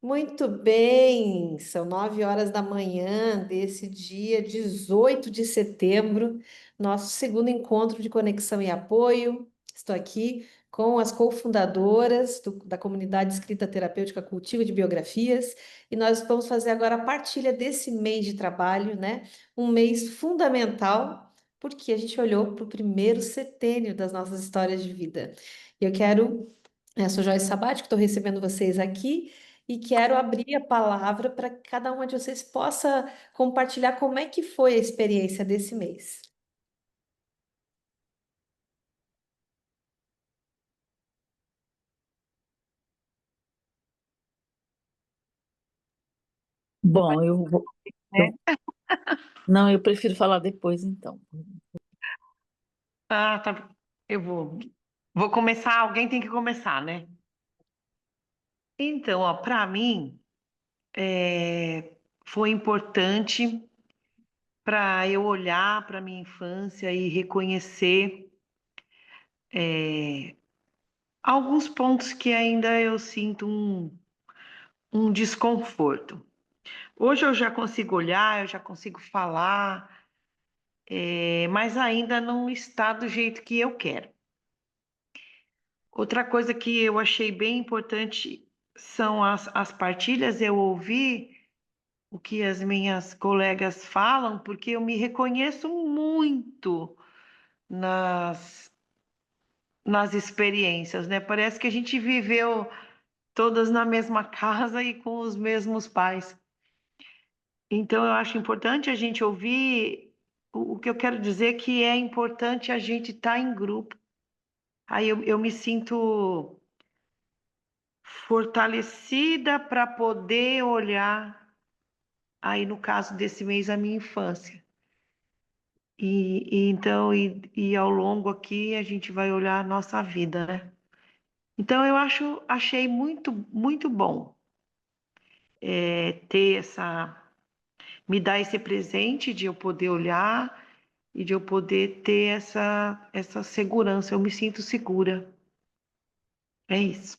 Muito bem, são 9 horas da manhã desse dia 18 de setembro, nosso segundo encontro de conexão e apoio. Estou aqui com as cofundadoras da comunidade escrita terapêutica Cultivo de Biografias e nós vamos fazer agora a partilha desse mês de trabalho, né? Um mês fundamental, porque a gente olhou para o primeiro setênio das nossas histórias de vida. Eu sou Joyce Sabati, que estou recebendo vocês aqui e quero abrir a palavra para que cada uma de vocês possa compartilhar como é que foi a experiência desse mês. Bom, Né? não, eu prefiro falar depois, então. Ah, tá. Eu vou começar. Alguém tem que começar, né? Então, ó, para mim, foi importante para eu olhar para minha infância e reconhecer alguns pontos que ainda eu sinto um desconforto. Hoje eu já consigo olhar, eu já consigo falar, mas ainda não está do jeito que eu quero. Outra coisa que eu achei bem importante são as partilhas. Eu ouvi o que as minhas colegas falam, porque eu me reconheço muito nas, nas experiências, né? Parece que a gente viveu todas na mesma casa e com os mesmos pais. Então, eu acho importante a gente ouvir. O que eu quero dizer é que é importante a gente estar em grupo. Aí eu me sinto fortalecida para poder olhar, aí no caso desse mês, a minha infância. E ao longo aqui a gente vai olhar a nossa vida, né? Então achei muito bom ter me dar esse presente de eu poder olhar e de eu poder ter essa segurança. Eu me sinto segura. É isso.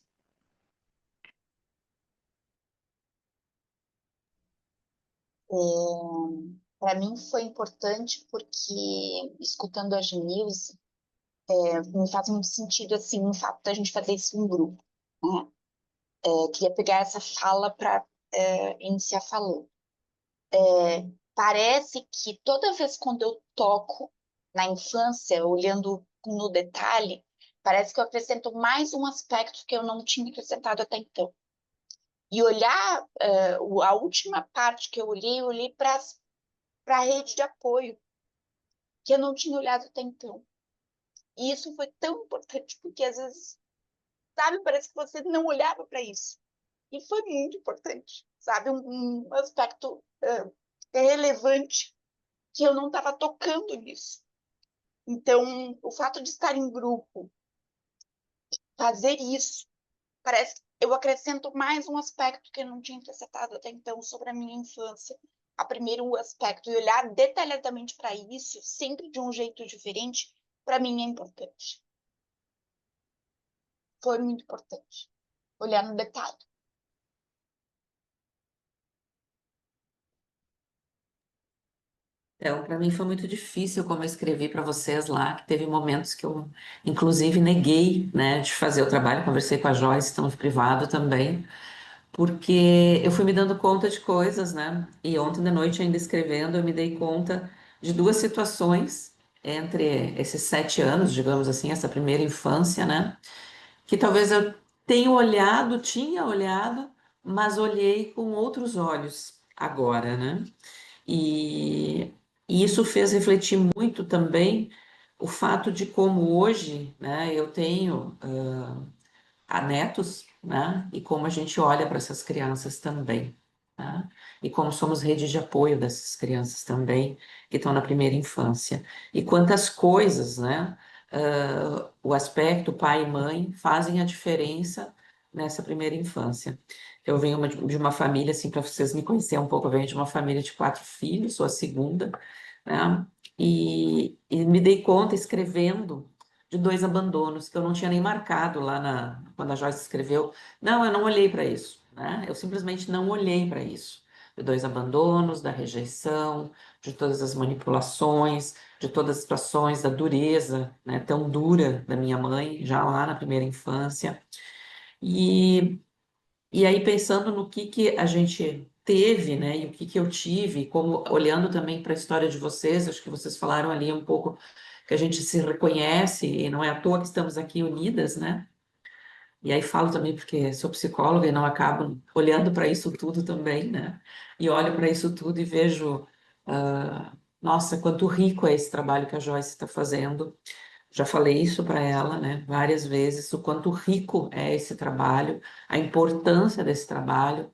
Para mim foi importante porque, escutando a Genilze, me faz muito sentido assim, o fato da gente fazer isso em grupo, né? Queria pegar essa fala para iniciar falando. Parece que toda vez quando eu toco na infância, olhando no detalhe, parece que eu acrescento mais um aspecto que eu não tinha acrescentado até então. E olhar, a última parte que eu olhei para a rede de apoio, que eu não tinha olhado até então. E isso foi tão importante, porque às vezes, sabe, parece que você não olhava para isso. E foi muito importante, sabe, um aspecto relevante que eu não estava tocando nisso. Então, o fato de estar em grupo, fazer isso, parece que eu acrescento mais um aspecto que eu não tinha acrescentado até então sobre a minha infância. A primeiro aspecto, e olhar detalhadamente para isso, sempre de um jeito diferente, para mim é importante. Foi muito importante. Olhar no detalhe. Então, para mim foi muito difícil, como eu escrevi para vocês lá, que teve momentos que eu, inclusive, neguei, né, de fazer o trabalho. Conversei com a Joyce, então, no privado também, porque eu fui me dando conta de coisas, né? E ontem de noite, ainda escrevendo, eu me dei conta de duas situações entre esses 7 anos, digamos assim, essa primeira infância, né? Que talvez eu tinha olhado, mas olhei com outros olhos agora, né? E, e isso fez refletir muito também o fato de como hoje, né, eu tenho a netos, né, e como a gente olha para essas crianças também, né, e como somos rede de apoio dessas crianças também, que estão na primeira infância. E quantas coisas, né, o aspecto pai e mãe fazem a diferença nessa primeira infância. Eu venho de uma família, assim, para vocês me conhecerem um pouco, eu venho de uma família de 4 filhos, sou a segunda, né? E me dei conta escrevendo de 2 abandonos que eu não tinha nem marcado lá quando a Joyce escreveu. Não, eu não olhei para isso. né? Eu simplesmente não olhei para isso. De dois abandonos, da rejeição, de todas as manipulações, de todas as situações da dureza, né, tão dura da minha mãe, já lá na primeira infância. E, e aí, pensando no que a gente teve, né, e o que eu tive, como olhando também para a história de vocês, acho que vocês falaram ali um pouco que a gente se reconhece, e não é à toa que estamos aqui unidas, né? E aí falo também porque sou psicóloga e não acabo olhando para isso tudo também, né? E olho para isso tudo e vejo, nossa, quanto rico é esse trabalho que a Joyce está fazendo. Já falei isso para ela, né, várias vezes, o quanto rico é esse trabalho, a importância desse trabalho,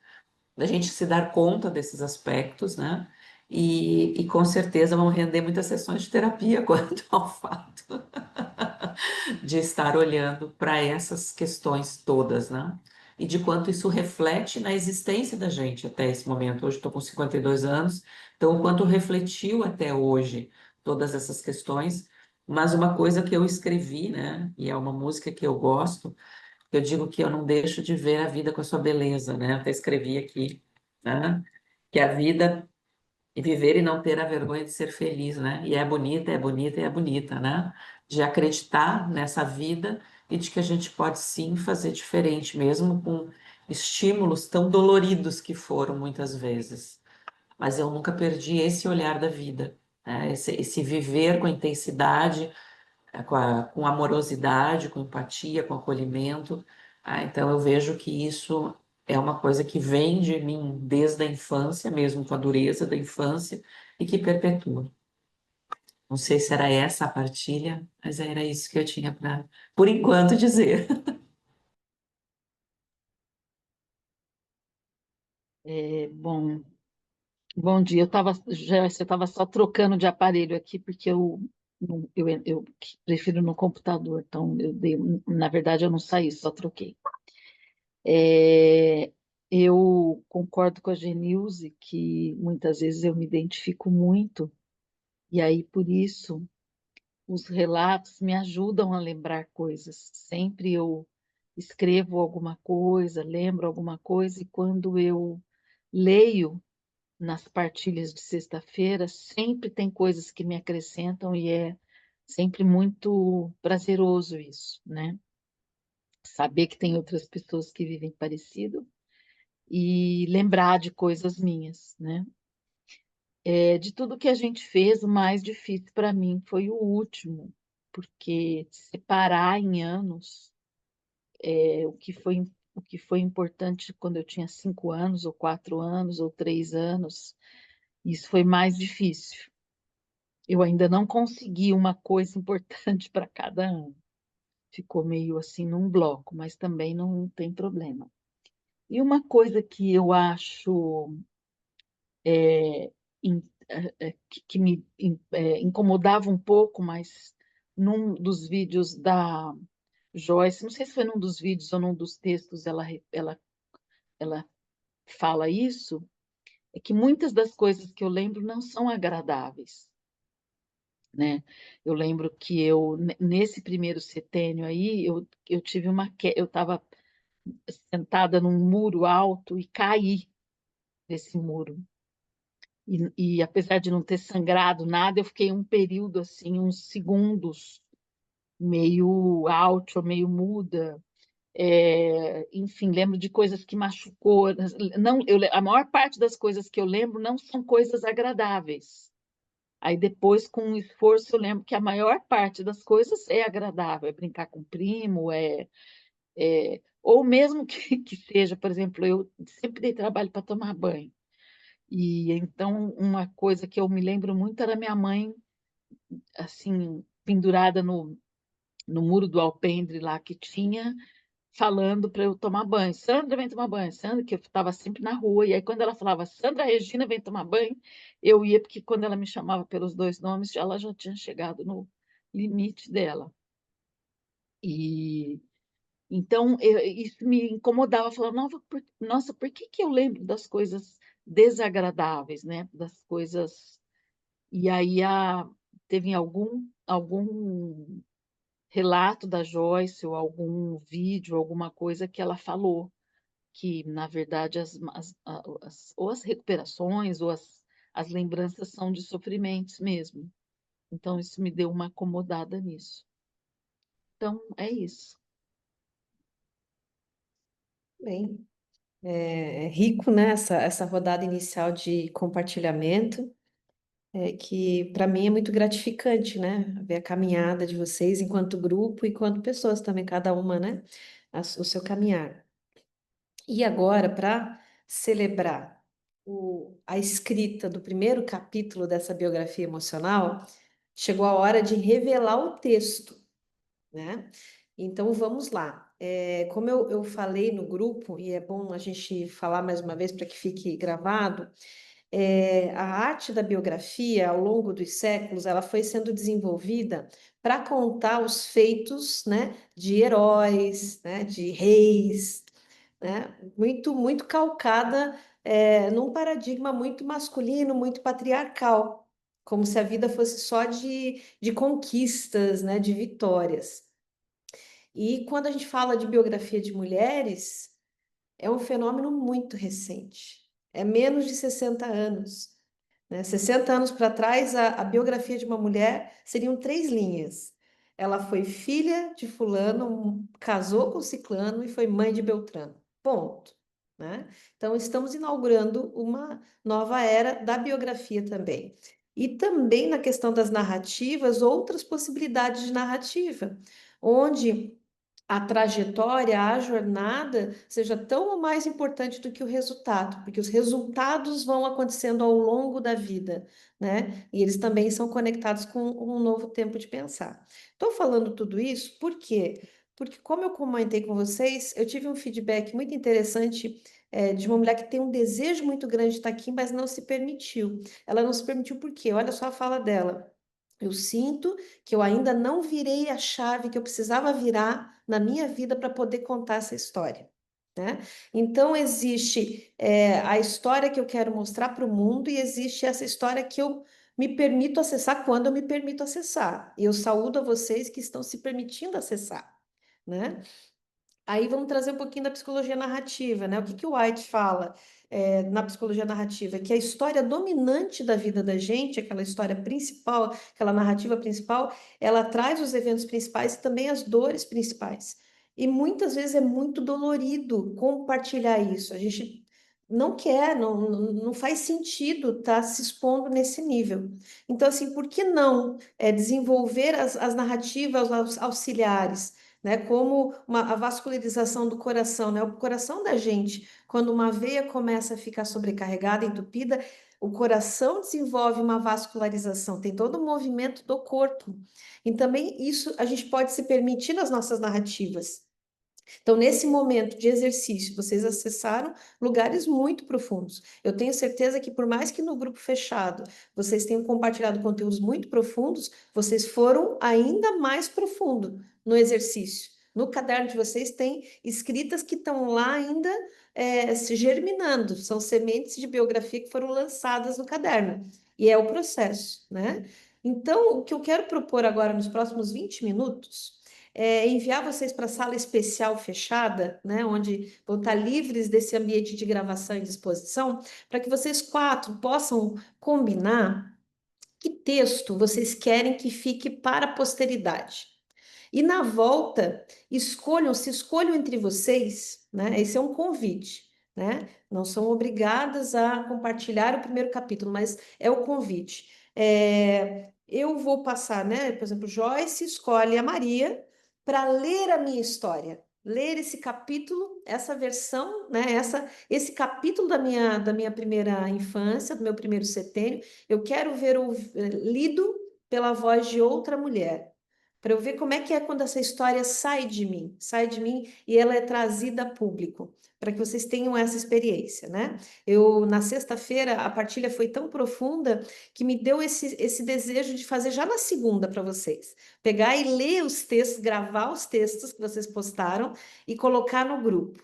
da gente se dar conta desses aspectos, né? E com certeza vão render muitas sessões de terapia quanto ao fato de estar olhando para essas questões todas, né? E de quanto isso reflete na existência da gente até esse momento. Hoje estou com 52 anos, então o quanto refletiu até hoje todas essas questões. Mas uma coisa que eu escrevi, né? E é uma música que eu gosto, eu digo que eu não deixo de ver a vida com a sua beleza, né? Até escrevi aqui, né? Que a vida e viver e não ter a vergonha de ser feliz, né? E é bonita, é bonita, é bonita, né? De acreditar nessa vida e de que a gente pode sim fazer diferente, mesmo com estímulos tão doloridos que foram muitas vezes. Mas eu nunca perdi esse olhar da vida, né? Esse viver com intensidade, com amorosidade, com empatia, com acolhimento. Então eu vejo que isso é uma coisa que vem de mim desde a infância, mesmo com a dureza da infância, e que perpetua. Não sei se era essa a partilha, mas era isso que eu tinha para, por enquanto, dizer. Bom, bom dia. Eu estava só trocando de aparelho aqui, porque eu prefiro no computador, então na verdade eu não saí, só troquei. É, eu concordo com a Genilze que muitas vezes eu me identifico muito, e aí por isso os relatos me ajudam a lembrar coisas. Sempre eu escrevo alguma coisa, lembro alguma coisa, e quando eu leio nas partilhas de sexta-feira, sempre tem coisas que me acrescentam e é sempre muito prazeroso isso, né? Saber que tem outras pessoas que vivem parecido e lembrar de coisas minhas, né? De tudo que a gente fez, o mais difícil para mim foi o último, porque separar em anos o que foi importante quando eu tinha 5 anos, ou 4 anos, ou 3 anos, isso foi mais difícil. Eu ainda não consegui uma coisa importante para cada ano. Ficou meio assim num bloco, mas também não tem problema. E uma coisa que eu acho que me incomodava um pouco, mas num dos vídeos da Joyce, não sei se foi num dos vídeos ou num dos textos, ela fala isso, é que muitas das coisas que eu lembro não são agradáveis, né? Eu lembro que nesse primeiro setênio aí, eu tive eu estava sentada num muro alto e caí desse muro. E apesar de não ter sangrado nada, eu fiquei um período assim, uns segundos, meio out, meio muda. Enfim, lembro de coisas que machucou. Não, a maior parte das coisas que eu lembro não são coisas agradáveis. Aí depois, com o esforço, eu lembro que a maior parte das coisas é agradável, é brincar com o primo, ou mesmo que seja, por exemplo, eu sempre dei trabalho para tomar banho. E então uma coisa que eu me lembro muito era minha mãe, assim, pendurada no muro do alpendre lá que tinha, falando para eu tomar banho. Sandra, vem tomar banho. Sandra, que eu estava sempre na rua. E aí, quando ela falava, Sandra Regina, vem tomar banho, eu ia, porque quando ela me chamava pelos dois nomes, ela já tinha chegado no limite dela. E então, isso me incomodava. Eu falava, nossa, por que que eu lembro das coisas desagradáveis, né? Das coisas. E aí, teve algum relato da Joyce ou algum vídeo, alguma coisa que ela falou que na verdade, ou as recuperações, ou as lembranças são de sofrimentos mesmo. Então, isso me deu uma acomodada nisso. Então, é isso. Bem, é rico, né, essa rodada inicial de compartilhamento, que para mim é muito gratificante, né, ver a caminhada de vocês enquanto grupo e enquanto pessoas também, cada uma, né, o seu caminhar. E agora, para celebrar a escrita do primeiro capítulo dessa biografia emocional, chegou a hora de revelar o texto, né? Então vamos lá. Como eu falei no grupo, e é bom a gente falar mais uma vez para que fique gravado, a arte da biografia, ao longo dos séculos, ela foi sendo desenvolvida para contar os feitos, né, de heróis, né, de reis, né, muito calcada, num paradigma muito masculino, muito patriarcal, como se a vida fosse só de conquistas, né, de vitórias. E quando a gente fala de biografia de mulheres, é um fenômeno muito recente. É menos de 60 anos, né? 60 anos para trás, a biografia de uma mulher seriam 3 linhas. Ela foi filha de fulano, casou com ciclano e foi mãe de Beltrano. Ponto. Né? Então, estamos inaugurando uma nova era da biografia também. E também na questão das narrativas, outras possibilidades de narrativa, onde a trajetória, a jornada seja tão ou mais importante do que o resultado, porque os resultados vão acontecendo ao longo da vida, né? E eles também são conectados com um novo tempo de pensar. Estou falando tudo isso por quê? Porque, como eu comentei com vocês, eu tive um feedback muito interessante, de uma mulher que tem um desejo muito grande de estar aqui, mas não se permitiu. Ela não se permitiu por quê? Olha só a fala dela. Eu sinto que eu ainda não virei a chave que eu precisava virar na minha vida para poder contar essa história, né? Então, existe a história que eu quero mostrar para o mundo e existe essa história que eu me permito acessar quando eu me permito acessar. E eu saúdo a vocês que estão se permitindo acessar, né? Aí vamos trazer um pouquinho da psicologia narrativa, né? O que o White fala na psicologia narrativa? Que a história dominante da vida da gente, aquela história principal, aquela narrativa principal, ela traz os eventos principais e também as dores principais. E muitas vezes é muito dolorido compartilhar isso. A gente não quer, não faz sentido estar se expondo nesse nível. Então, assim, por que não desenvolver as narrativas auxiliares? Né, como a vascularização do coração, né? O coração da gente, quando uma veia começa a ficar sobrecarregada, entupida, o coração desenvolve uma vascularização, tem todo o movimento do corpo. E também isso a gente pode se permitir nas nossas narrativas. Então, nesse momento de exercício, vocês acessaram lugares muito profundos. Eu tenho certeza que, por mais que no grupo fechado vocês tenham compartilhado conteúdos muito profundos, vocês foram ainda mais profundo no exercício. No caderno de vocês tem escritas que estão lá ainda se germinando, são sementes de biografia que foram lançadas no caderno. E é o processo, né? Então, o que eu quero propor agora nos próximos 20 minutos enviar vocês para a sala especial fechada, né, onde vão estar livres desse ambiente de gravação e disposição, para que vocês 4 possam combinar que texto vocês querem que fique para a posteridade. E na volta, se escolham entre vocês, né? Esse é um convite, né? Não são obrigadas a compartilhar o primeiro capítulo, mas é o convite. Eu vou passar, né? Por exemplo, Joyce escolhe a Maria para ler a minha história, ler esse capítulo, essa versão, né? Esse capítulo da minha primeira infância, do meu primeiro setênio, eu quero ver lido pela voz de outra mulher, para eu ver como é que é quando essa história sai de mim e ela é trazida a público, para que vocês tenham essa experiência, né? Na sexta-feira, a partilha foi tão profunda que me deu esse desejo de fazer já na segunda para vocês. Pegar e ler os textos, gravar os textos que vocês postaram e colocar no grupo.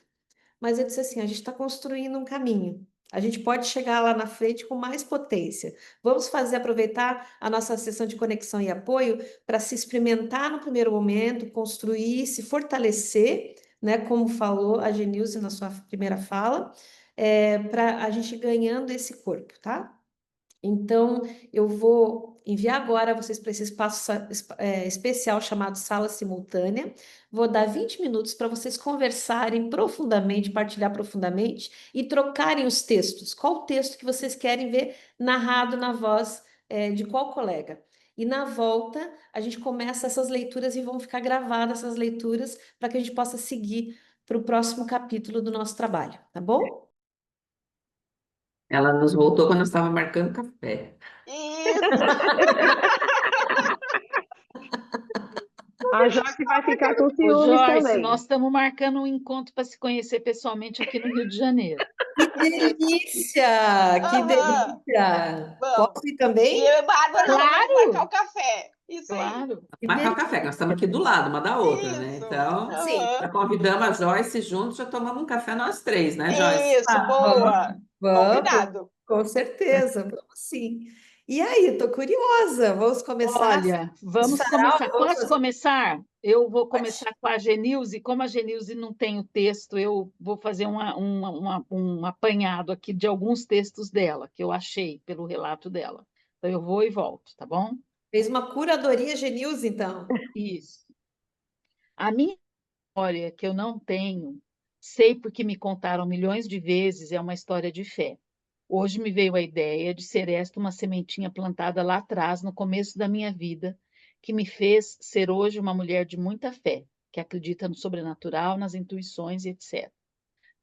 Mas eu disse assim: a gente está construindo um caminho. A gente pode chegar lá na frente com mais potência. Vamos aproveitar a nossa sessão de conexão e apoio para se experimentar no primeiro momento, construir, se fortalecer, né? Como falou a Genilze na sua primeira fala, para a gente ganhando esse corpo, tá? Então, eu vou enviar agora vocês para esse espaço especial chamado Sala Simultânea. Vou dar 20 minutos para vocês conversarem profundamente, partilhar profundamente e trocarem os textos. Qual o texto que vocês querem ver narrado na voz, de qual colega? E na volta, a gente começa essas leituras e vão ficar gravadas essas leituras para que a gente possa seguir para o próximo capítulo do nosso trabalho, tá bom? Ela nos voltou quando eu estava marcando café. Isso! A Joyce vai ficar com Ô, ciúmes Joyce, também. nós estamos marcando um encontro para se conhecer pessoalmente aqui no Rio de Janeiro. Que delícia! Que Aham, delícia! vamos. Posso ir E também? eu e Bárbara vamos marcar o Claro, café. Isso aí. claro. Que Marcar o delícia! café, que nós estamos aqui do lado, uma da outra, né? Isso. Então, Sim, já Aham. convidamos a Joyce juntos, já tomamos um café nós três, né, Joyce? Isso, vamos, boa. vamos, Combinado. com certeza, vamos sim. E aí, estou curiosa, vamos começar? Olha, Os vamos sarau, começar. vamos Posso fazer. começar? Eu vou Pode. começar com a Genilze. Como a Genilze não tem o texto, eu vou fazer um apanhado aqui de alguns textos dela, que eu achei pelo relato dela. Então, eu vou e volto, tá bom? Fez uma curadoria Genilze, então. Isso. A minha história, que eu não tenho, sei porque me contaram milhões de vezes, é uma história de fé. Hoje me veio a ideia de ser esta uma sementinha plantada lá atrás, no começo da minha vida, que me fez ser hoje uma mulher de muita fé, que acredita no sobrenatural, nas intuições e etc.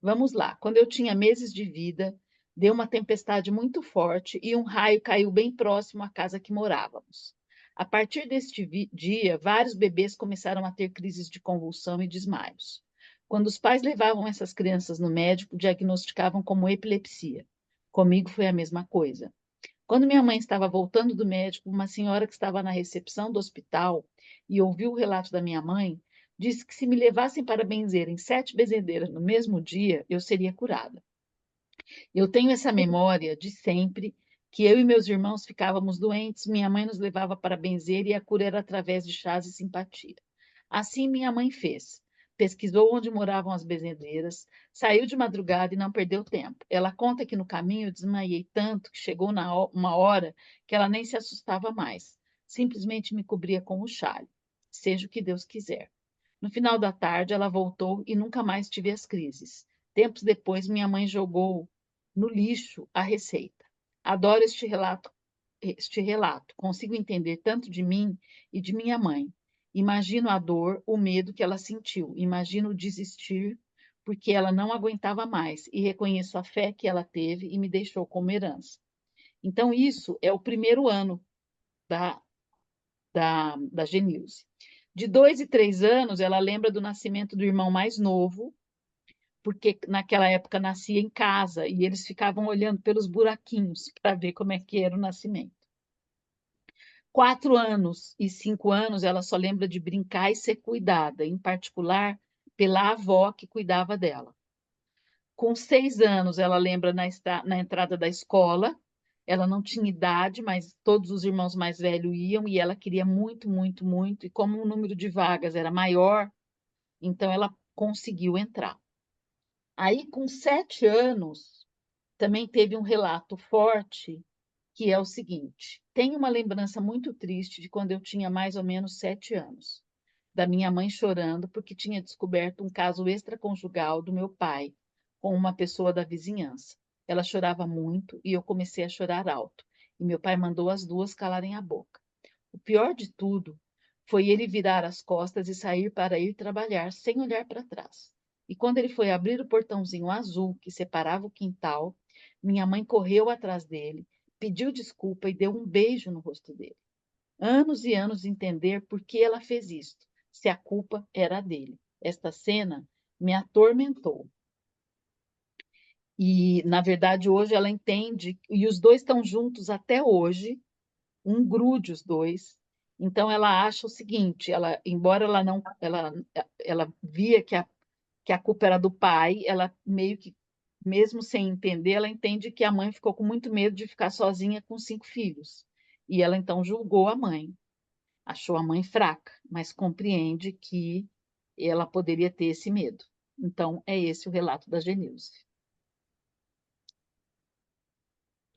Vamos lá. Quando eu tinha meses de vida, deu uma tempestade muito forte e um raio caiu bem próximo à casa que morávamos. A partir deste dia, vários bebês começaram a ter crises de convulsão e desmaios. Quando os pais levavam essas crianças no médico, diagnosticavam como epilepsia. Comigo foi a mesma coisa. Quando minha mãe estava voltando do médico, uma senhora que estava na recepção do hospital e ouviu o relato da minha mãe, disse que se me levassem para benzer em 7 benzedeiras no mesmo dia, eu seria curada. Eu tenho essa memória de sempre que eu e meus irmãos ficávamos doentes, minha mãe nos levava para benzer e a cura era através de chás e simpatia. Assim minha mãe fez. Pesquisou onde moravam as benzedeiras, saiu de madrugada e não perdeu tempo. Ela conta que no caminho eu desmaiei tanto que chegou uma hora que ela nem se assustava mais. Simplesmente me cobria com o chale. Seja o que Deus quiser. No final da tarde, ela voltou e nunca mais tive as crises. Tempos depois, minha mãe jogou no lixo a receita. Adoro este relato. Consigo entender tanto de mim e de minha mãe. Imagino a dor, o medo que ela sentiu. Imagino desistir porque ela não aguentava mais e reconheço a fé que ela teve e me deixou como herança. Então, isso é o primeiro ano da, da Genilze. De 2 e 3 anos, ela lembra do nascimento do irmão mais novo, porque naquela época nascia em casa e eles ficavam olhando pelos buraquinhos para ver como é que era o nascimento. 4 anos e 5 anos, ela só lembra de brincar e ser cuidada, em particular pela avó que cuidava dela. Com 6 anos, ela lembra na entrada da escola. Ela não tinha idade, mas todos os irmãos mais velhos iam e ela queria muito, muito, muito. E como o número de vagas era maior, então ela conseguiu entrar. Aí, com 7 anos, também teve um relato forte, que é o seguinte: tem uma lembrança muito triste de quando eu tinha mais ou menos 7 anos, da minha mãe chorando porque tinha descoberto um caso extraconjugal do meu pai com uma pessoa da vizinhança. Ela chorava muito e eu comecei a chorar alto, e meu pai mandou as duas calarem a boca. O pior de tudo foi ele virar as costas e sair para ir trabalhar sem olhar para trás. E quando ele foi abrir o portãozinho azul que separava o quintal, minha mãe correu atrás dele, pediu desculpa e deu um beijo no rosto dele. Anos e anos de entender por que ela fez isto, se a culpa era dele. Esta cena me atormentou. E, na verdade, hoje ela entende, e os dois estão juntos até hoje, um grude os dois. Então ela acha o seguinte, ela, embora ela não, ela via que a culpa era do pai, ela meio que, mesmo sem entender, ela entende que a mãe ficou com muito medo de ficar sozinha com 5 filhos. E ela então julgou a mãe, achou a mãe fraca, mas compreende que ela poderia ter esse medo. Então, é esse o relato da Genilze.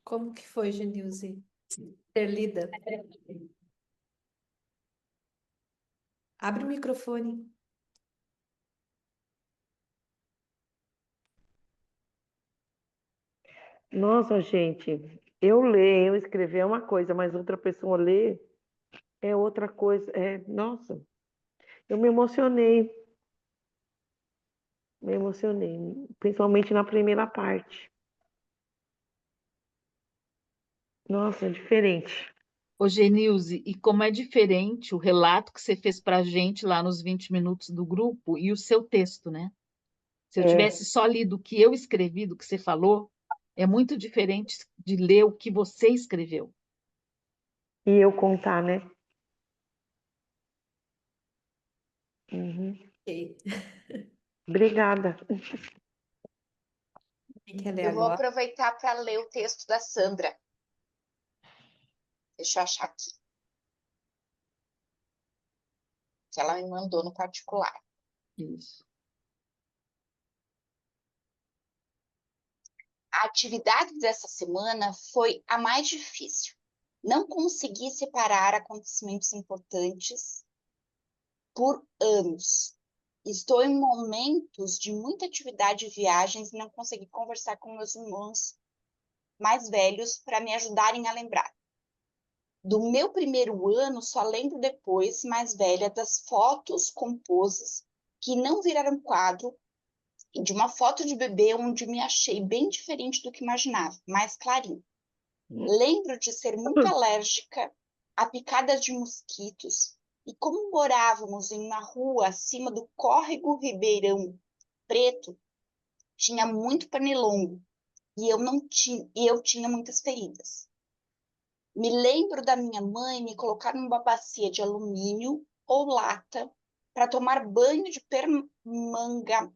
Como que foi, Genilze, ter lida? Abre o microfone. Nossa, gente, eu ler, eu escrever é uma coisa, mas outra pessoa ler é outra coisa. Nossa, eu me emocionei, principalmente na primeira parte. Nossa, é diferente. Ô, Genilze, e como é diferente o relato que você fez para a gente lá nos 20 minutos do grupo e o seu texto, né? Se eu É, tivesse só lido o que eu escrevi, do que você falou, é muito diferente de ler o que você escreveu. e eu contar, né? Uhum. Ok. Obrigada. Quem quer ler Eu vou agora? aproveitar para ler o texto da Sandra. Deixa eu achar aqui, que ela me mandou no particular. Isso. A atividade dessa semana foi a mais difícil. Não consegui separar acontecimentos importantes por anos. Estou em momentos de muita atividade e viagens e não consegui conversar com meus irmãos mais velhos para me ajudarem a lembrar. Do meu primeiro ano, só lembro depois, mais velha, das fotos com poses que não viraram quadro e de uma foto de bebê onde me achei bem diferente do que imaginava, mais clarinho. Lembro de ser muito alérgica a picadas de mosquitos e como morávamos em uma rua acima do córrego Ribeirão Preto, tinha muito pernilongo e eu tinha muitas feridas. Me lembro da minha mãe me colocar numa bacia de alumínio ou lata para tomar banho de permanganato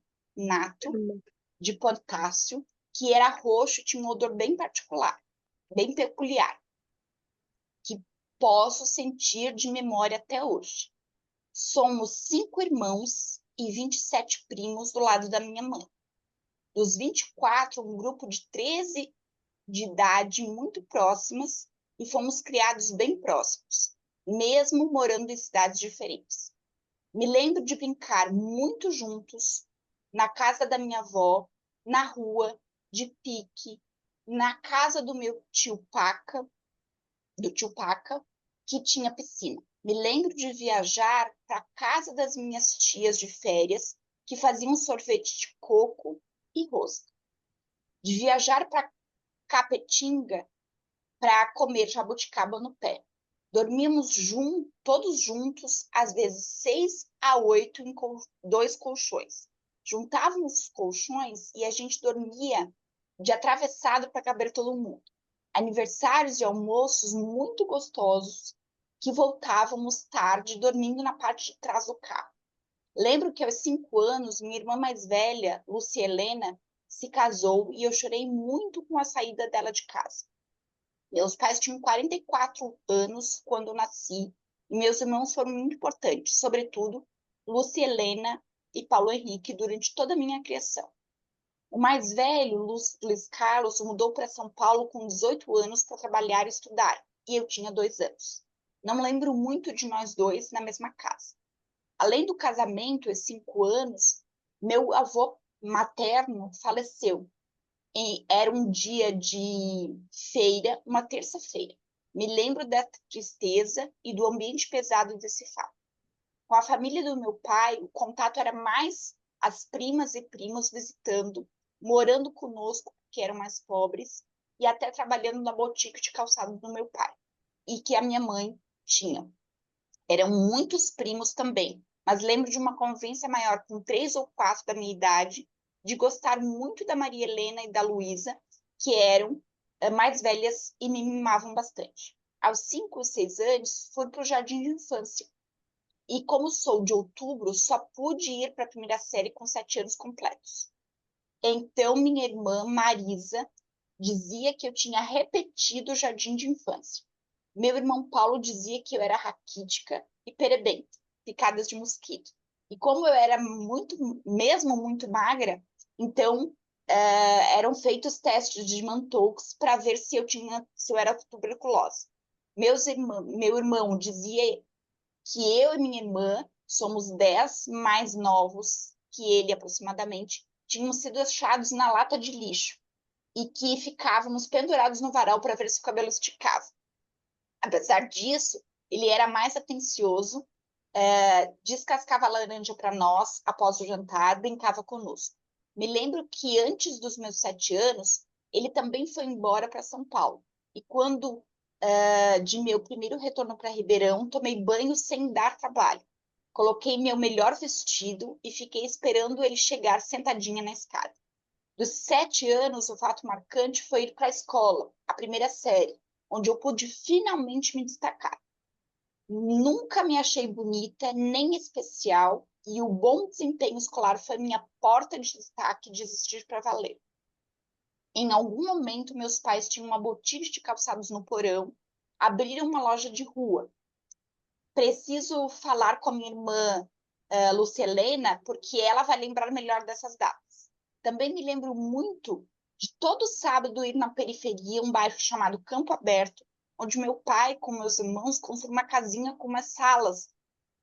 de potássio, que era roxo e tinha um odor bem particular, bem peculiar, que posso sentir de memória até hoje. Somos 5 irmãos e 27 primos do lado da minha mãe. Dos 24, um grupo de 13 de idade muito próximas e fomos criados bem próximos, mesmo morando em cidades diferentes. Me lembro de brincar muito juntos, na casa da minha avó, na rua, de pique, na casa do meu tio Paca, que tinha piscina. Me lembro de viajar para a casa das minhas tias de férias, que faziam sorvete de coco e rosca. De viajar para Capetinga para comer jabuticaba no pé. Dormíamos todos juntos, às vezes 6 a 8 em 2 colchões. Juntávamos os colchões e a gente dormia de atravessado para caber todo mundo. Aniversários e almoços muito gostosos que voltávamos tarde, dormindo na parte de trás do carro. Lembro que aos 5 anos, minha irmã mais velha, Lúcia Helena, se casou e eu chorei muito com a saída dela de casa. Meus pais tinham 44 anos quando eu nasci e meus irmãos foram muito importantes, sobretudo Lúcia Helena e Paulo Henrique, durante toda a minha criação. O mais velho, Luiz Carlos, mudou para São Paulo com 18 anos para trabalhar e estudar, e eu tinha 2 anos. Não lembro muito de nós dois na mesma casa. Além do casamento e 5 anos, meu avô materno faleceu. E era um dia de feira, uma terça-feira. Me lembro da tristeza e do ambiente pesado desse fato. Com a família do meu pai, o contato era mais as primas e primos visitando, morando conosco, que eram mais pobres, e até trabalhando na botica de calçado do meu pai, e que a minha mãe tinha. Eram muitos primos também, mas lembro de uma convivência maior com 3 ou 4 da minha idade, de gostar muito da Maria Helena e da Luísa, que eram mais velhas e me mimavam bastante. Aos 5 ou 6 anos, fui para o jardim de infância. E como sou de outubro, só pude ir para a primeira série com 7 anos completos. Então, minha irmã Marisa dizia que eu tinha repetido o jardim de infância. Meu irmão Paulo dizia que eu era raquítica e perebenta, picadas de mosquito. E como eu era mesmo muito magra, então eram feitos testes de Mantoux para ver se eu era tuberculose. Meu irmão dizia que eu e minha irmã somos 10 mais novos que ele aproximadamente, tínhamos sido achados na lata de lixo e que ficávamos pendurados no varal para ver se o cabelo esticava. Apesar disso, ele era mais atencioso, descascava a laranja para nós após o jantar, brincava conosco. Me lembro que antes dos meus 7 anos, ele também foi embora para São Paulo. E quando de meu primeiro retorno para Ribeirão, tomei banho sem dar trabalho. Coloquei meu melhor vestido e fiquei esperando ele chegar sentadinha na escada. Dos 7 anos, o fato marcante foi ir para a escola, a primeira série, onde eu pude finalmente me destacar. Nunca me achei bonita, nem especial, e o bom desempenho escolar foi minha porta de destaque de existir para valer. Em algum momento, meus pais tinham uma boutique de calçados no porão, abriram uma loja de rua. Preciso falar com a minha irmã, Lucelena, porque ela vai lembrar melhor dessas datas. Também me lembro muito de todo sábado ir na periferia, um bairro chamado Campo Aberto, onde meu pai com meus irmãos construíram uma casinha com umas salas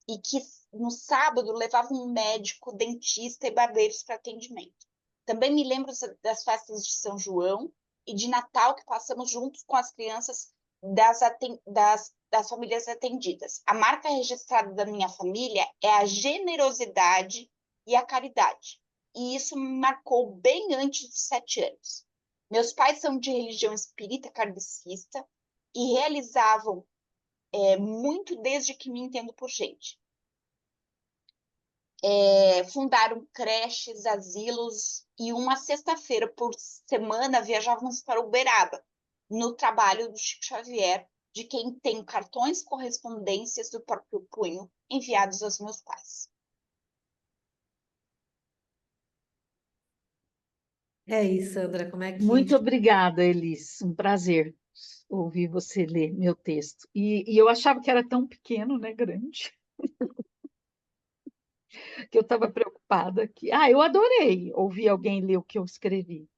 e que no sábado levavam um médico, dentista e barbeiros para atendimento. Também me lembro das festas de São João e de Natal que passamos juntos com as crianças das famílias atendidas. A marca registrada da minha família é a generosidade e a caridade. E isso me marcou bem antes dos 7 anos. Meus pais são de religião espírita kardecista e realizavam muito desde que me entendo por gente. Fundaram creches, asilos e uma sexta-feira por semana viajávamos para Uberaba, no trabalho do Chico Xavier, de quem tenho cartões correspondências do próprio punho enviados aos meus pais. É isso, Sandra, como é Muito que... obrigada, Elis. Um prazer ouvir você ler meu texto. E eu achava que era tão pequeno, né, grande, que eu estava preocupada que... eu adorei ouvir alguém ler o que eu escrevi.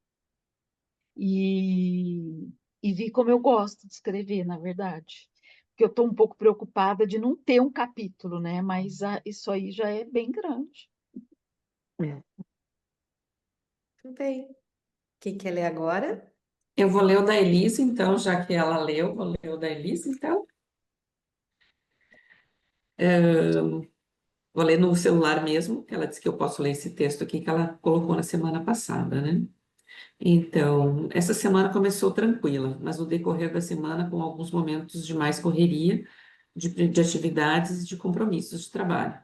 E, e vi como eu gosto de escrever, na verdade. Porque eu estou um pouco preocupada de não ter um capítulo, né? Mas isso aí já é bem grande. Tudo bem. Quem quer ler agora? Eu vou ler o da Elise, então, já que ela leu, vou ler o da Elise, então. Vou ler no celular mesmo, que ela disse que eu posso ler esse texto aqui que ela colocou na semana passada, né? Então, essa semana começou tranquila, mas no decorrer da semana, com alguns momentos de mais correria, de atividades e de compromissos de trabalho,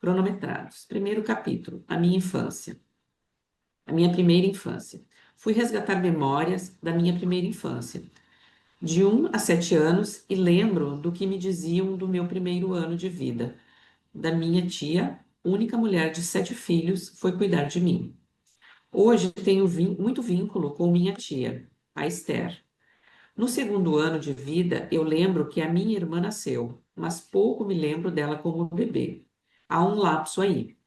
cronometrados. Primeiro capítulo, a minha infância. A minha primeira infância. Fui resgatar memórias da minha primeira infância, de 1 a 7 anos, e lembro do que me diziam do meu primeiro ano de vida. Da minha tia, única mulher de 7 filhos, foi cuidar de mim. Hoje tenho muito vínculo com minha tia, a Esther. No segundo ano de vida, eu lembro que a minha irmã nasceu, mas pouco me lembro dela como bebê. Há um lapso aí.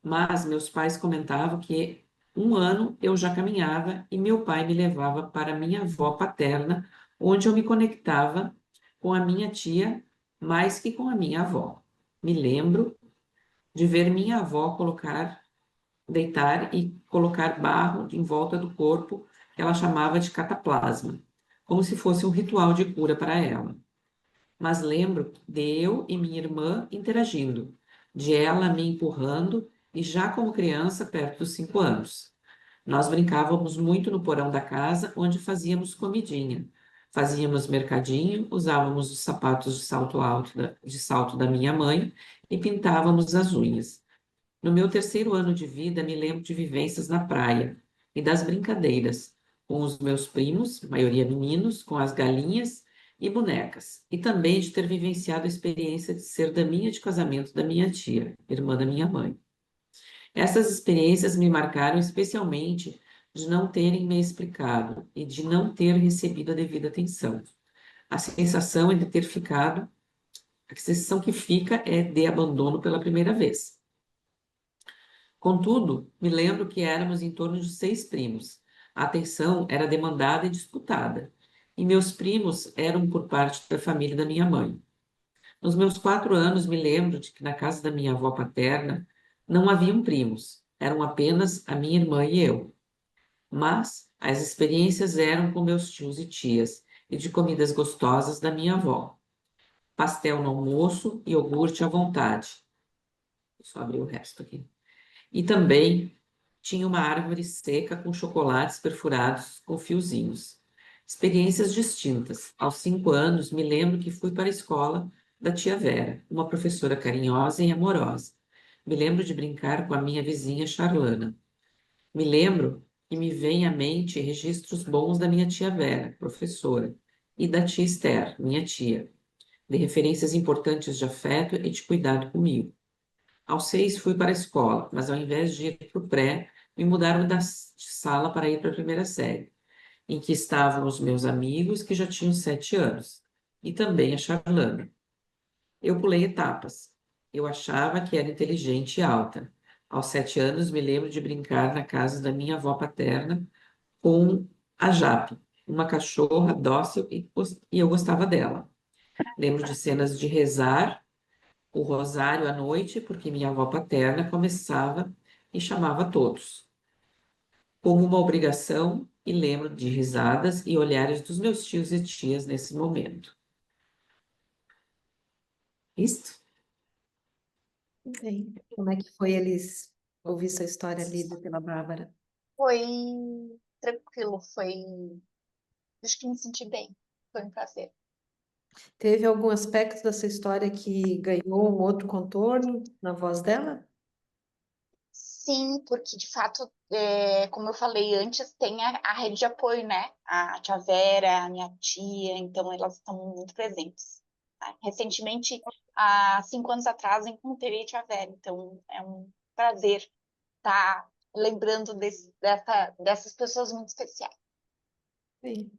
Mas meus pais comentavam que 1 ano eu já caminhava e meu pai me levava para minha avó paterna, onde eu me conectava com a minha tia mais que com a minha avó. Me lembro de ver minha avó deitar e colocar barro em volta do corpo, que ela chamava de cataplasma, como se fosse um ritual de cura para ela. Mas lembro de eu e minha irmã interagindo, de ela me empurrando e já como criança, perto dos 5 anos. Nós brincávamos muito no porão da casa, onde fazíamos comidinha. Fazíamos mercadinho, usávamos os sapatos de salto da minha mãe e pintávamos as unhas. No meu terceiro ano de vida, me lembro de vivências na praia e das brincadeiras com os meus primos, maioria meninos, com as galinhas e bonecas, e também de ter vivenciado a experiência de ser daminha de casamento da minha tia, irmã da minha mãe. Essas experiências me marcaram especialmente de não terem me explicado e de não ter recebido a devida atenção. A sensação é de ter ficado, a sensação que fica é de abandono pela primeira vez. Contudo, me lembro que éramos em torno de 6 primos. A atenção era demandada e disputada, e meus primos eram por parte da família da minha mãe. Nos meus 4 anos, me lembro de que na casa da minha avó paterna não haviam primos, eram apenas a minha irmã e eu. Mas as experiências eram com meus tios e tias e de comidas gostosas da minha avó. Pastel no almoço e iogurte à vontade. Só abrir o resto aqui. E também tinha uma árvore seca com chocolates perfurados com fiozinhos. Experiências distintas. Aos 5 anos, me lembro que fui para a escola da tia Vera, uma professora carinhosa e amorosa. Me lembro de brincar com a minha vizinha Charlana. Me lembro que me vem à mente registros bons da minha tia Vera, professora, e da tia Esther, minha tia, de referências importantes de afeto e de cuidado comigo. Aos 6 fui para a escola, mas ao invés de ir para o pré, me mudaram da sala para ir para a primeira série, em que estavam os meus amigos que já tinham 7 anos, e também a Charlana. Eu pulei etapas. Eu achava que era inteligente e alta. Aos 7 anos, me lembro de brincar na casa da minha avó paterna com a Jape, uma cachorra dócil e eu gostava dela. Lembro de cenas de rezar o rosário à noite, porque minha avó paterna começava e chamava todos, como uma obrigação, e lembro de risadas e olhares dos meus tios e tias nesse momento. Isto? Bem, como é que foi eles ouvir sua história lida pela Bárbara? Foi tranquilo, foi. Acho que me senti bem. Foi um prazer. Teve algum aspecto dessa história que ganhou um outro contorno na voz dela? Sim, porque de fato, como eu falei antes, tem a rede de apoio, né? A tia Vera, a minha tia, então elas estão muito presentes. Tá? Recentemente, há 5 anos atrás, encontrei a tia Vera, então é um prazer estar lembrando dessas pessoas muito especiais. Sim.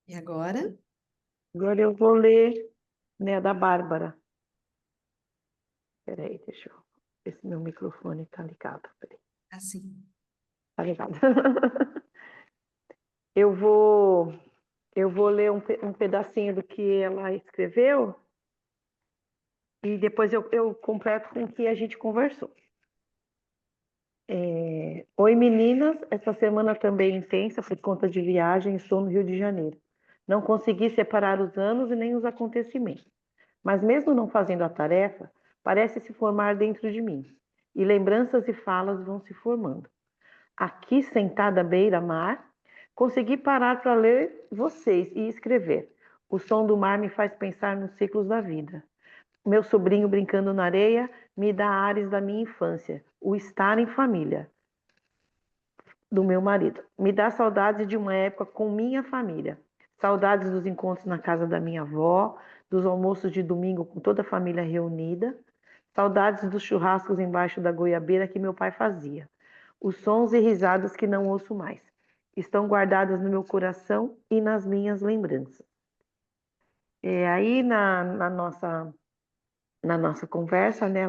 E agora? Agora eu vou ler, né, a da Bárbara. Peraí, deixa eu ver se meu microfone está ligado. Peraí, Assim. tá ligado. Eu vou, eu vou ler um pedacinho do que ela escreveu e depois eu completo com o que a gente conversou. Oi, meninas. Essa semana também intensa por conta de viagem. Estou no Rio de Janeiro. Não consegui separar os anos e nem os acontecimentos. Mas mesmo não fazendo a tarefa, parece se formar dentro de mim. E lembranças e falas vão se formando. Aqui, sentada à beira-mar, consegui parar para ler vocês e escrever. O som do mar me faz pensar nos ciclos da vida. Meu sobrinho brincando na areia me dá ares da minha infância, o estar em família do meu marido. Me dá saudades de uma época com minha família. Saudades dos encontros na casa da minha avó, dos almoços de domingo com toda a família reunida. Saudades dos churrascos embaixo da goiabeira que meu pai fazia. Os sons e risadas que não ouço mais. Estão guardadas no meu coração e nas minhas lembranças. Aí na nossa conversa, né,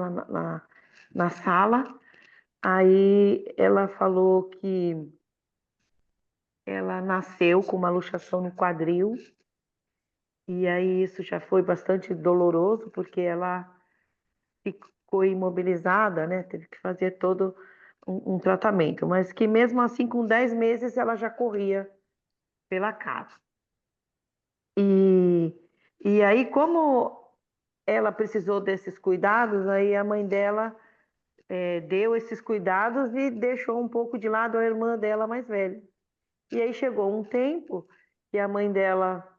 na sala, aí ela falou que ela nasceu com uma luxação no quadril, e aí isso já foi bastante doloroso, porque ela ficou imobilizada, né? Teve que fazer todo um tratamento, mas que mesmo assim, com 10 meses, ela já corria pela casa. E, e aí, como ela precisou desses cuidados, aí a mãe dela deu esses cuidados e deixou um pouco de lado a irmã dela mais velha. E aí chegou um tempo que a mãe dela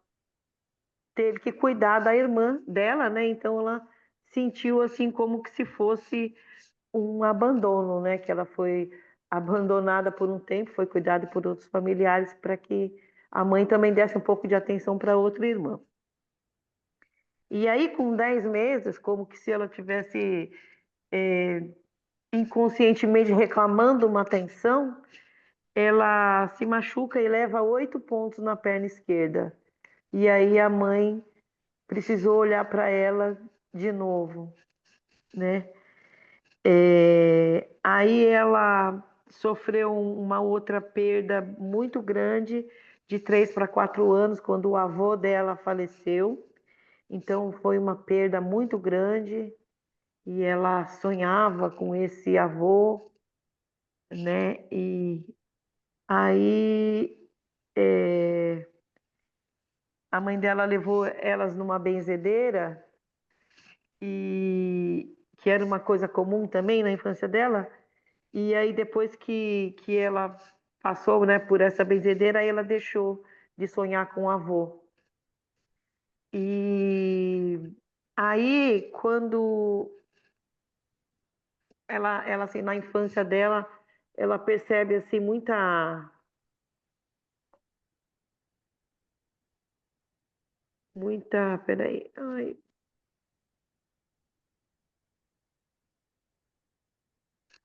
teve que cuidar da irmã dela, né? Então ela sentiu assim como que se fosse um abandono, né? Que ela foi abandonada por um tempo, foi cuidada por outros familiares para que a mãe também desse um pouco de atenção para outra irmã. E aí, com 10 meses, como que se ela tivesse inconscientemente reclamando uma atenção, ela se machuca e leva 8 pontos na perna esquerda. E aí a mãe precisou olhar para ela de novo, né? Aí ela sofreu uma outra perda muito grande, de 3 para 4 anos, quando o avô dela faleceu. Então foi uma perda muito grande e ela sonhava com esse avô, né? E aí a mãe dela levou elas numa benzedeira, e que era uma coisa comum também na infância dela. E aí depois que ela passou, né, por essa benzedeira, aí ela deixou de sonhar com o avô. E aí quando ela assim, na infância dela, ela percebe assim peraí, ai,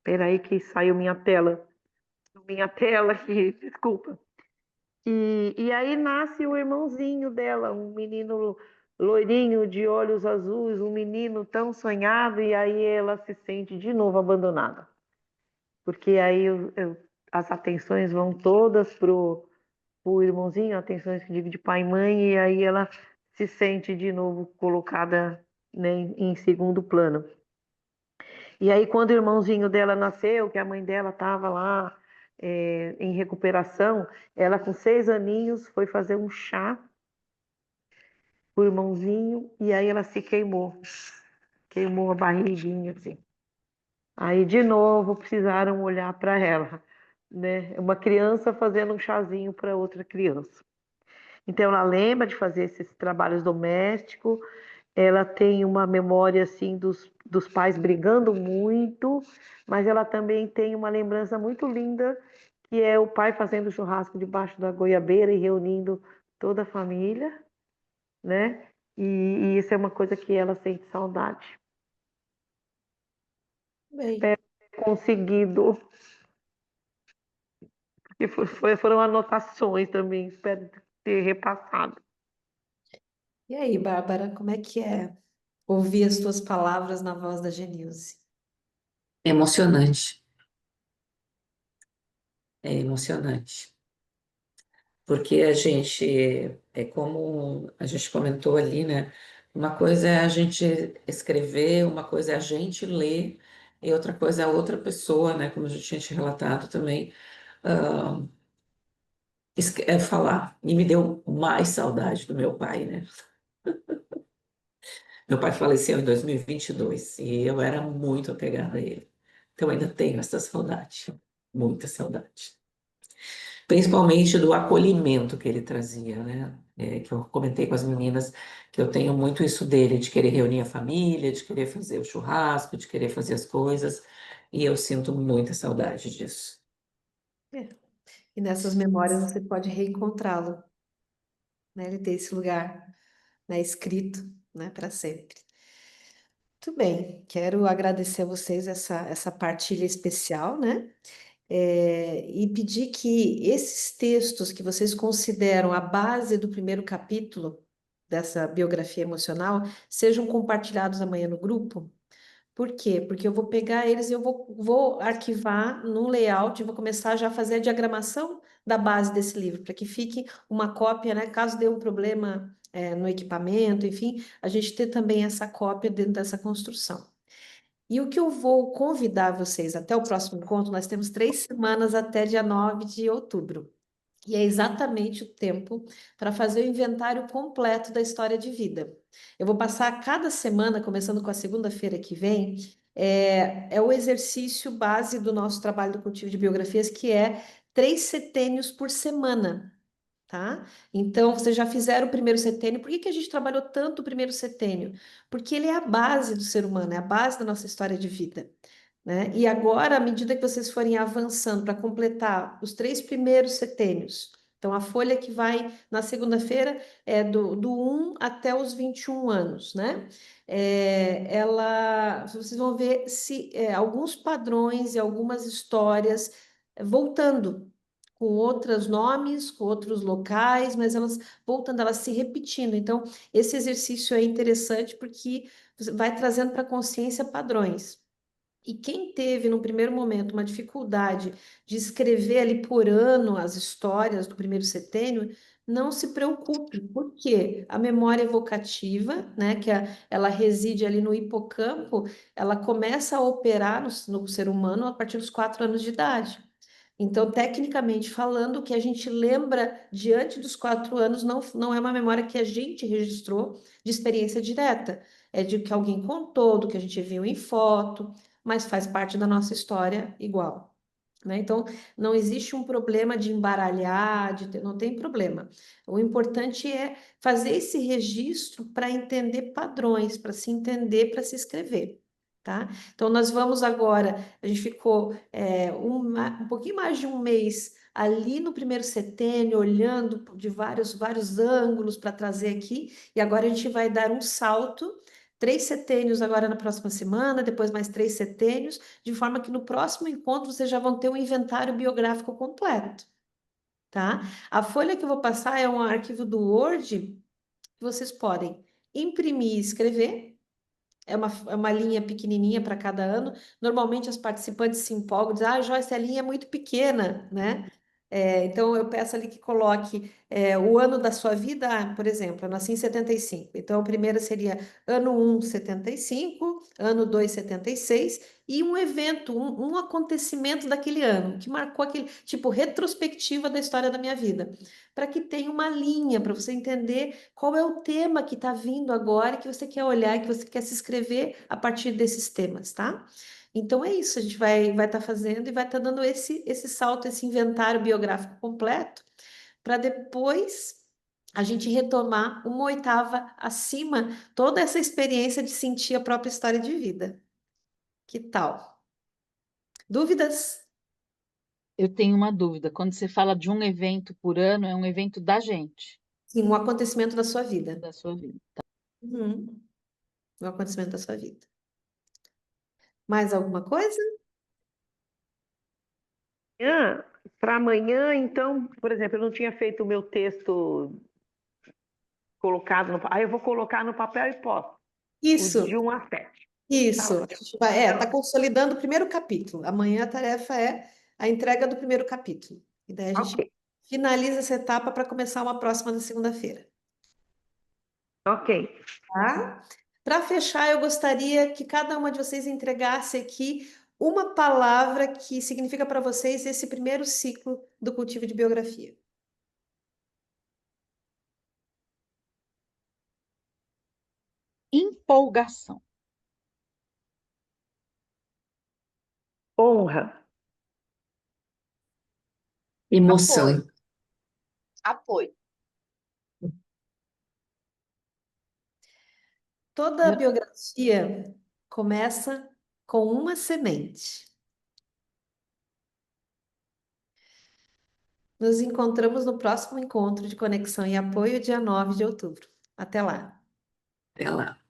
peraí que saiu minha tela aqui, desculpa. E aí nasce o irmãozinho dela, um menino loirinho de olhos azuis, um menino tão sonhado, e aí ela se sente de novo abandonada, porque aí as atenções vão todas pro irmãozinho, atenções que digo de pai e mãe, e aí ela se sente de novo colocada, né, em segundo plano. E aí quando o irmãozinho dela nasceu, que a mãe dela estava lá em recuperação, ela com 6 aninhos foi fazer um chá pro irmãozinho, e aí ela se queimou a barriguinha, assim. Aí, de novo, precisaram olhar para ela, né? Uma criança fazendo um chazinho para outra criança. Então, ela lembra de fazer esses trabalhos domésticos, ela tem uma memória, assim, dos pais brigando muito, mas ela também tem uma lembrança muito linda, que é o pai fazendo churrasco debaixo da goiabeira e reunindo toda a família, né? E isso é uma coisa que ela sente saudade. Bem, Espero ter conseguido, porque foram anotações também, espero ter repassado. e aí, Bárbara, como é que é ouvir as tuas palavras na voz da Genilze? Emocionante, é emocionante. Porque a gente, é como a gente comentou ali, né? Uma coisa é a gente escrever, uma coisa é a gente ler, e outra coisa é a outra pessoa, né? Como a gente tinha te relatado também, ah, é falar. E me deu mais saudade do meu pai, né? Meu pai faleceu em 2022 e eu era muito apegada a ele. Então ainda tenho essa saudade, muita saudade. Principalmente do acolhimento que ele trazia, né? Que eu comentei com as meninas que eu tenho muito isso dele, de querer reunir a família, de querer fazer o churrasco, de querer fazer as coisas, e eu sinto muita saudade disso. É. E nessas memórias você pode reencontrá-lo, né? Ele tem esse lugar, né, escrito, né, para sempre. Muito bem, quero agradecer a vocês essa partilha especial, né? E pedir que esses textos que vocês consideram a base do primeiro capítulo dessa biografia emocional sejam compartilhados amanhã no grupo. Por quê? Porque eu vou pegar eles e eu vou arquivar num layout e vou começar já a fazer a diagramação da base desse livro, para que fique uma cópia, né? Caso dê um problema, no equipamento, enfim, a gente ter também essa cópia dentro dessa construção. E o que eu vou convidar vocês até o próximo encontro, nós temos 3 semanas até dia 9 de outubro. E é exatamente o tempo para fazer o inventário completo da história de vida. Eu vou passar cada semana, começando com a segunda-feira que vem, é o exercício base do nosso trabalho do cultivo de biografias, que é 3 setênios por semana. Tá? Então, vocês já fizeram o primeiro setênio. Por que que a gente trabalhou tanto o primeiro setênio? Porque ele é a base do ser humano, é a base da nossa história de vida, né? E agora, à medida que vocês forem avançando para completar os 3 primeiros setênios, então a folha que vai na segunda-feira é do 1 até os 21 anos, né? Vocês vão ver se alguns padrões e algumas histórias voltando com outros nomes, com outros locais, mas elas voltando, elas se repetindo. Então, esse exercício é interessante porque você vai trazendo para a consciência padrões. E quem teve, no primeiro momento, uma dificuldade de escrever ali por ano as histórias do primeiro setênio, não se preocupe, porque a memória evocativa, né, ela reside ali no hipocampo, ela começa a operar no ser humano a partir dos 4 anos de idade. Então, tecnicamente falando, o que a gente lembra diante dos 4 anos não é uma memória que a gente registrou de experiência direta, é de que alguém contou, do que a gente viu em foto, mas faz parte da nossa história igual, né? Então, não existe um problema de embaralhar, não tem problema. O importante é fazer esse registro para entender padrões, para se entender, para se escrever. Tá? Então, nós vamos agora, a gente ficou um pouquinho mais de um mês ali no primeiro setênio, olhando de vários ângulos para trazer aqui, e agora a gente vai dar um salto, 3 setênios agora na próxima semana, depois mais 3 setênios, de forma que no próximo encontro vocês já vão ter um inventário biográfico completo, tá? A folha que eu vou passar é um arquivo do Word que vocês podem imprimir e escrever. É uma linha pequenininha para cada ano. Normalmente as participantes se empolgam, dizem, Joyce, a linha é muito pequena, né? Então eu peço ali que coloque o ano da sua vida, por exemplo, eu nasci em 75. Então a primeira seria ano 1, 75, ano 2, 76, e um evento, um acontecimento daquele ano, que marcou aquele, tipo, retrospectiva da história da minha vida. Para que tenha uma linha, para você entender qual é o tema que está vindo agora, que você quer olhar, que você quer se inscrever a partir desses temas, tá? Então é isso, a gente vai estar fazendo e vai estar dando esse salto, esse inventário biográfico completo, para depois a gente retomar uma oitava acima toda essa experiência de sentir a própria história de vida. Que tal? Dúvidas? Eu tenho uma dúvida. Quando você fala de um evento por ano, é um evento da gente, Sim, um acontecimento da sua vida. da sua vida. Uhum. Um acontecimento da sua vida. Mais alguma coisa? Para amanhã, então, por exemplo, eu não tinha feito o meu texto colocado no. Aí eu vou colocar no papel e posto. O Isso. de 1 a 7. Tá Isso, a ótimo. gente tá consolidando o primeiro capítulo. Amanhã a tarefa é a entrega do primeiro capítulo. E daí a gente Ok, finaliza essa etapa para começar uma próxima na segunda-feira, ok. tá? Para fechar, eu gostaria que cada uma de vocês entregasse aqui uma palavra que significa para vocês esse primeiro ciclo do cultivo de biografia. Empolgação. Honra, Emoção. Apoio. Apoio. Toda biografia começa com uma semente. Nos encontramos no próximo encontro de conexão e apoio, dia 9 de outubro. Até lá. Até lá.